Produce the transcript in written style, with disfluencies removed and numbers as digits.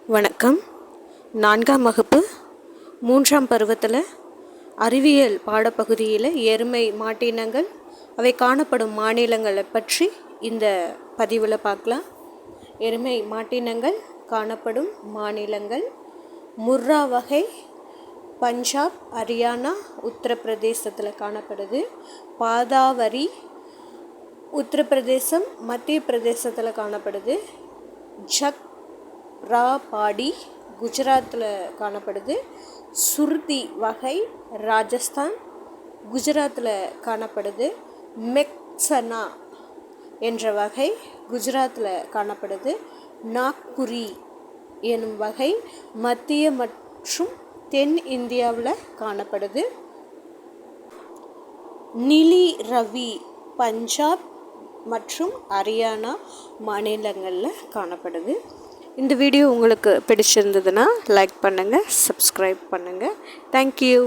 வணக்கம். 4ஆம் வகுப்பு 3ஆம் பருவத்தில் அறிவியல் பாடப்பகுதியில் எருமை மாட்டினங்கள் அவை காணப்படும் மாநிலங்களை பற்றி இந்த பதிவில் பார்க்கலாம். எருமை மாட்டினங்கள் காணப்படும் மாநிலங்கள்: முர்ரா வகை பஞ்சாப், ஹரியானா, உத்தரப்பிரதேசத்தில் காணப்படுது. பாதாவரி உத்தரப்பிரதேசம், மத்திய பிரதேசத்தில் காணப்படுது. ஜக்ராபாடி குஜராத்தில் காணப்படுது. சுர்தி வகை ராஜஸ்தான், குஜராத்தில் காணப்படுது. மெக்சனா என்ற வகை குஜராத்தில் காணப்படுது. நாக்புரி எனும் வகை மத்திய மற்றும் தென் இந்தியாவில் காணப்படுது. நிலி ரவி பஞ்சாப் மற்றும் ஹரியானா மாநிலங்களில் காணப்படுது. இந்த வீடியோ உங்களுக்கு பிடிச்சிருந்ததுன்னா லைக் பண்ணுங்கள், சப்ஸ்கிரைப் பண்ணுங்கள். தேங்க்யூ.